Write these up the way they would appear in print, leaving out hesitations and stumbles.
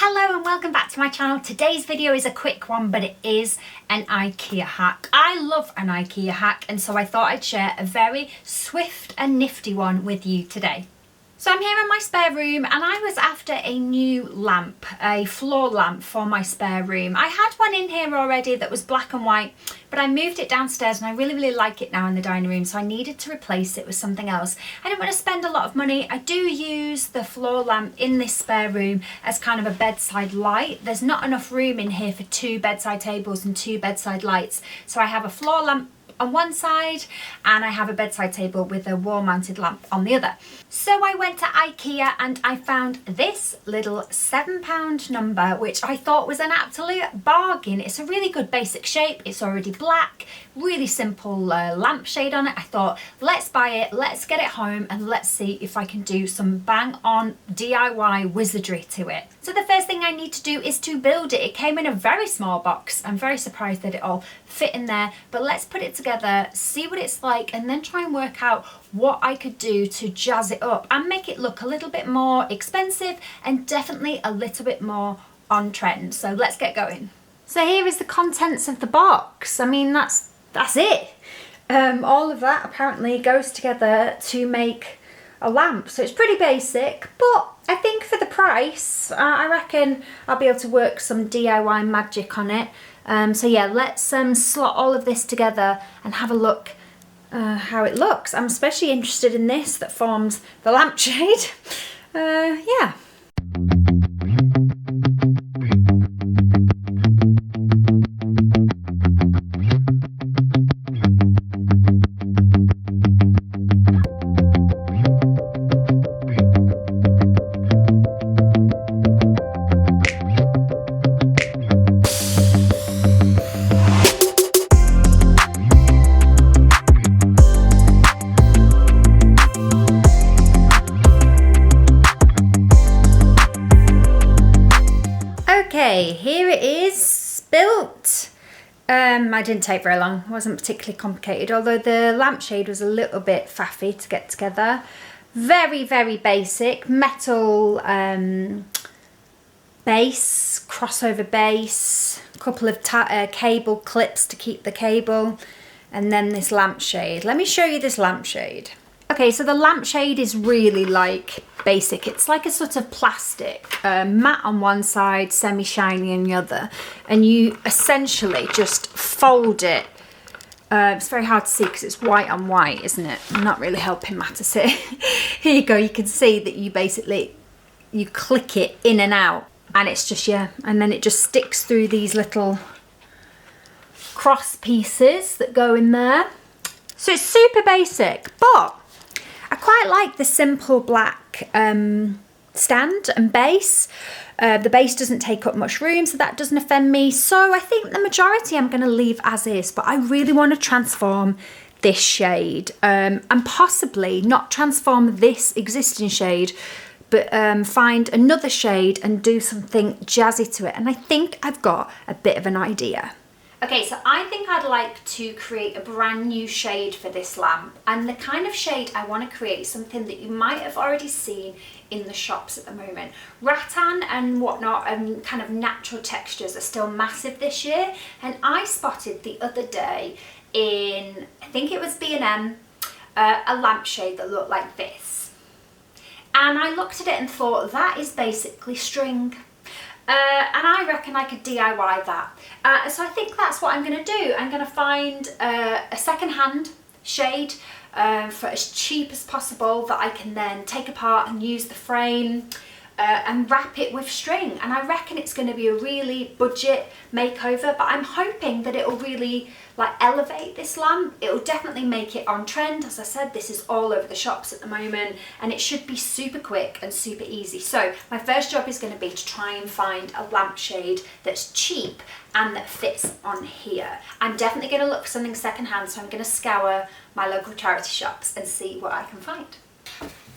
Hello and welcome back to my channel. Today's video is a quick one, but it is an IKEA hack. I love an IKEA hack, and so I thought I'd share a very swift and nifty one with you today. So I'm here in my spare room and I was after a new lamp, a floor lamp for my spare room. I had one in here already that was black and white, but I moved it downstairs and I really like it now in the dining room, so I needed to replace it with something else. I didn't want to spend a lot of money. I do use the floor lamp in this spare room as kind of a bedside light. There's not enough room in here for two bedside tables and two bedside lights, so I have a floor lamp on one side and I have a bedside table with a wall mounted lamp on the other. So I went to IKEA and I found this little £7 number, which I thought was an absolute bargain. It's a really good basic shape. It's already black, really simple lampshade on it. I thought, let's buy it, let's get it home and let's see if I can do some bang on DIY wizardry to it. So the first thing I need to do is to build it. It came in a very small box. I'm very surprised that it all fit in there, but let's put it together, see what it's like, and then try and work out what I could do to jazz it up and make it look a little bit more expensive and definitely a little bit more on trend. So let's get going. So here is the contents of the box. I mean, that's it. All of that apparently goes together to make a lamp, so it's pretty basic, but I think for the price I reckon I'll be able to work some DIY magic on it. So yeah, let's slot all of this together and have a look how it looks. I'm especially interested in this that forms the lampshade. Yeah. Okay, here it is built. I didn't take very long, it wasn't particularly complicated, although the lampshade was a little bit faffy to get together. Very basic, metal base, crossover base, a couple of cable clips to keep the cable, and then this lampshade. Let me show you this lampshade. Okay, so the lampshade is really like basic. It's like a sort of plastic, matte on one side, semi-shiny on the other, and you essentially just fold it. It's very hard to see because it's white on white, isn't it? I'm not really helping matters here. Here you go, you can see that you click it in and out, and it's just, yeah, and then it just sticks through these little cross pieces that go in there. So it's super basic, but I quite like the simple black stand and base. The base doesn't take up much room, so that doesn't offend me. So I think the majority I'm going to leave as is, but I really want to transform this shade and possibly not transform this existing shade, but find another shade and do something jazzy to it. And I think I've got a bit of an idea. Okay, so I think I'd like to create a brand new shade for this lamp, and the kind of shade I want to create is something that you might have already seen in the shops at the moment. Rattan and whatnot and kind of natural textures are still massive this year, and I spotted the other day in, I think it was B&M, a lampshade that looked like this. And I looked at it and thought, that is basically string. And I reckon I could DIY that. So I think that's what I'm going to do. I'm going to find a second-hand shade for as cheap as possible that I can then take apart and use the frame and wrap it with string. And I reckon it's going to be a really budget makeover, but I'm hoping that it will really like elevate this lamp. It will definitely make it on trend. As I said, this is all over the shops at the moment, and it should be super quick and super easy. So my first job is going to be to try and find a lampshade that's cheap and that fits on here. I'm definitely going to look for something secondhand, so I'm going to scour my local charity shops and see what I can find.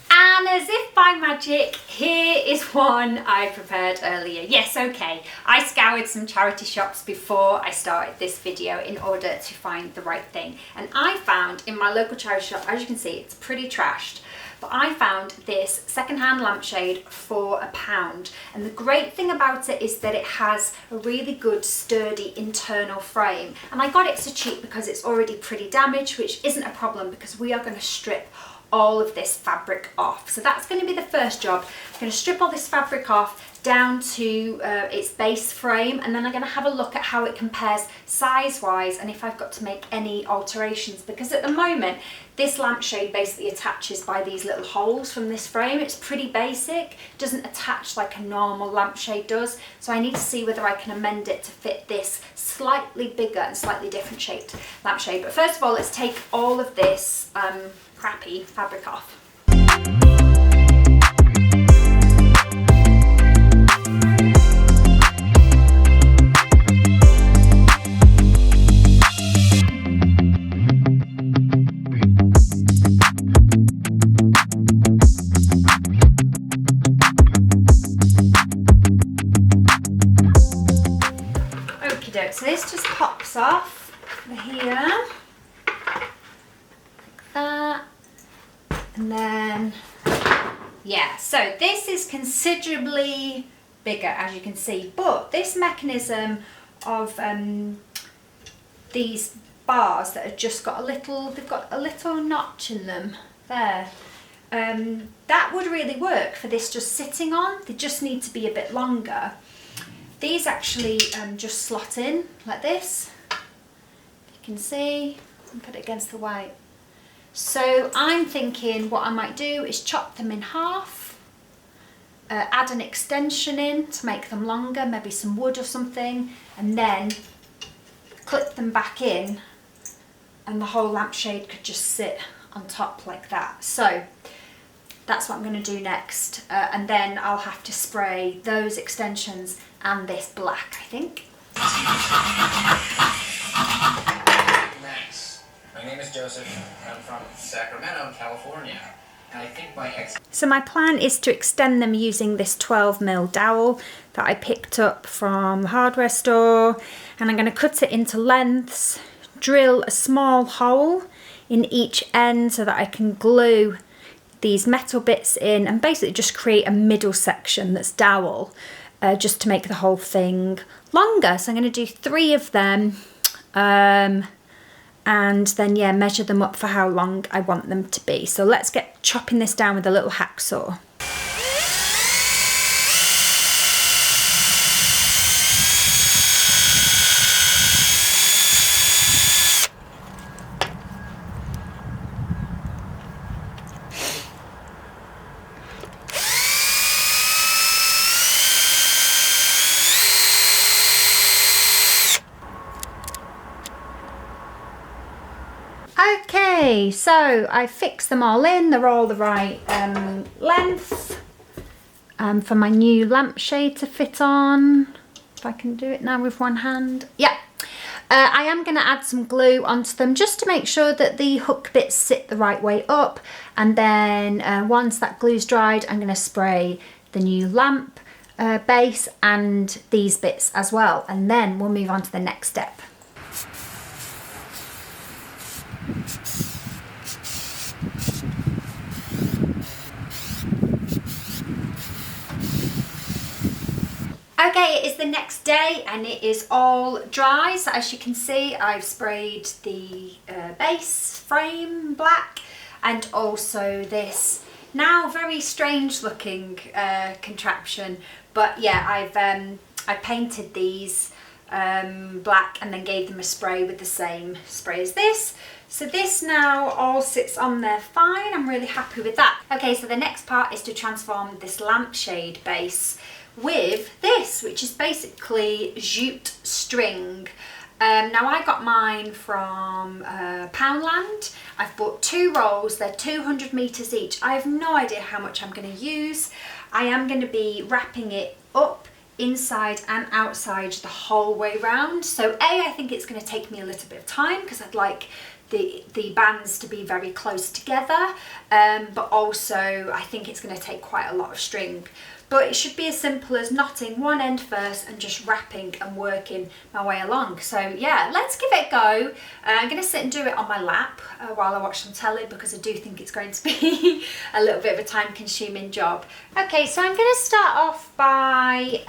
And as if by magic, here is one I prepared earlier. Yes, okay, I scoured some charity shops before I started this video in order to find the right thing. And I found in my local charity shop, as you can see, it's pretty trashed, but I found this secondhand lampshade for £1. And the great thing about it is that it has a really good sturdy internal frame. And I got it so cheap because it's already pretty damaged, which isn't a problem because we are going to strip all of this fabric off. So that's going to be the first job. I'm going to strip all this fabric off down to its base frame, and then I'm going to have a look at how it compares size wise and if I've got to make any alterations, because at the moment this lampshade basically attaches by these little holes from this frame. It's pretty basic, it doesn't attach like a normal lampshade does, so I need to see whether I can amend it to fit this slightly bigger and slightly different shaped lampshade. But first of all, let's take all of this crappy fabric off. So this just pops off here, like that, and then, yeah, so this is considerably bigger, as you can see, but this mechanism of these bars that have just got they've got a little notch in them there, that would really work for this just sitting on. They just need to be a bit longer. These actually just slot in like this, you can see, and put it against the white. So I'm thinking what I might do is chop them in half, add an extension in to make them longer, maybe some wood or something, and then clip them back in, and the whole lampshade could just sit on top like that. So that's what I'm going to do next, and then I'll have to spray those extensions and this black, I think. Thanks. My name is Joseph. I'm from Sacramento, California. And I think So my plan is to extend them using this 12mm dowel that I picked up from the hardware store, and I'm going to cut it into lengths, drill a small hole in each end so that I can glue these metal bits in, and basically just create a middle section that's dowel, just to make the whole thing longer. So I'm going to do 3 of them, and then, yeah, measure them up for how long I want them to be. So let's get chopping this down with a little hacksaw. Okay, so I fixed them all in. They're all the right length for my new lampshade to fit on. If I can do it now with one hand. Yeah. I am going to add some glue onto them just to make sure that the hook bits sit the right way up. And then once that glue's dried, I'm going to spray the new lamp base and these bits as well. And then we'll move on to the next step. Okay, it is the next day and it is all dry. So as you can see, I've sprayed the base frame black, and also this now very strange looking contraption. But yeah, I painted these black and then gave them a spray with the same spray as this. So this now all sits on there fine. I'm really happy with that. Okay, so the next part is to transform this lampshade base with this, which is basically jute string. Now I got mine from Poundland. I've bought 2 rolls, they're 200 meters each. I have no idea how much I'm going to use. I am going to be wrapping it up inside and outside the whole way round. So I think it's going to take me a little bit of time because I'd like the bands to be very close together, but also I think it's going to take quite a lot of string. But it should be as simple as knotting one end first and just wrapping and working my way along. So yeah, let's give it a go. I'm going to sit and do it on my lap while I watch some telly, because I do think it's going to be a little bit of a time consuming job. Okay, so I'm going to start off by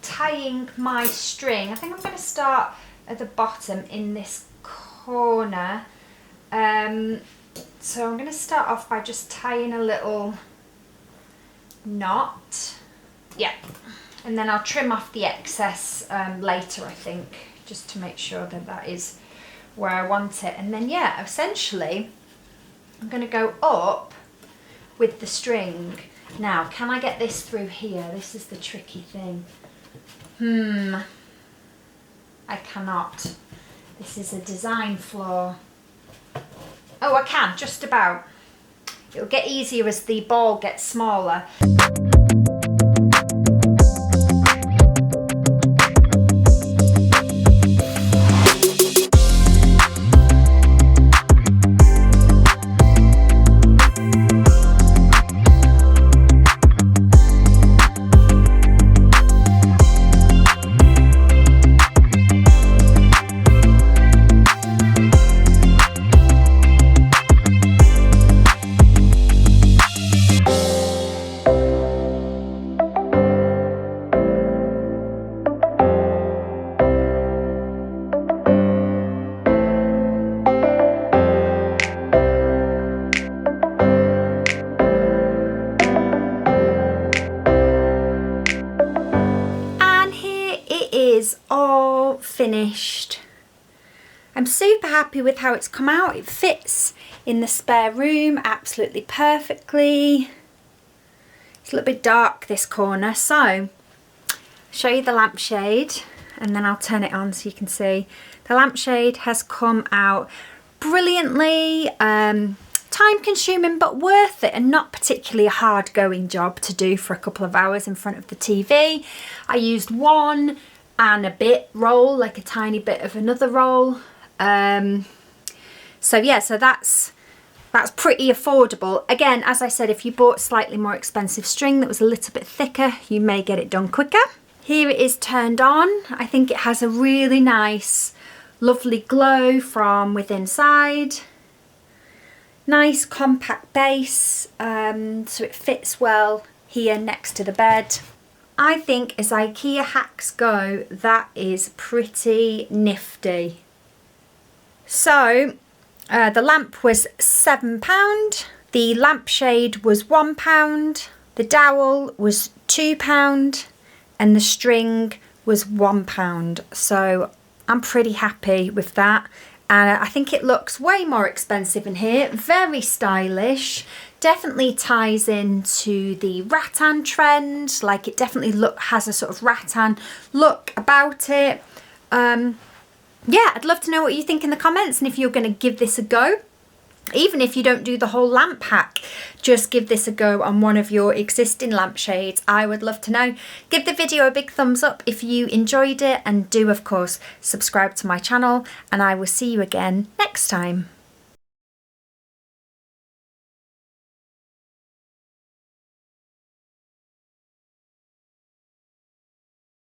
tying my string. I think I'm going to start at the bottom in this corner. So I'm going to start off by just tying a little knot, yeah, and then I'll trim off the excess later, I think, just to make sure that that is where I want it. And then yeah, essentially I'm going to go up with the string. Now, can I get this through here? This is the tricky thing. I cannot. This is a design flaw. Oh, I can, just about. It'll get easier as the ball gets smaller. Is all finished. I'm super happy with how it's come out. It fits in the spare room absolutely perfectly. It's a little bit dark, this corner, so I'll show you the lampshade and then I'll turn it on so you can see. The lampshade has come out brilliantly. Time consuming but worth it, and not particularly a hard going job to do for a couple of hours in front of the TV. I used one and a bit roll, like a tiny bit of another roll. So yeah, so that's pretty affordable. Again, as I said, if you bought slightly more expensive string that was a little bit thicker, you may get it done quicker. Here it is turned on. I think it has a really nice, lovely glow from within inside. Nice compact base, so it fits well here next to the bed. I think as IKEA hacks go, that is pretty nifty. So the lamp was £7, the lampshade was £1, the dowel was £2, and the string was £1. So I'm pretty happy with that. And I think it looks way more expensive in here. Very stylish. Definitely ties into the rattan trend. Like, it definitely has a sort of rattan look about it. Yeah, I'd love to know what you think in the comments, and if you're going to give this a go. Even if you don't do the whole lamp hack, just give this a go on one of your existing lampshades. I would love to know. Give the video a big thumbs up if you enjoyed it, and do of course subscribe to my channel, and I will see you again next time.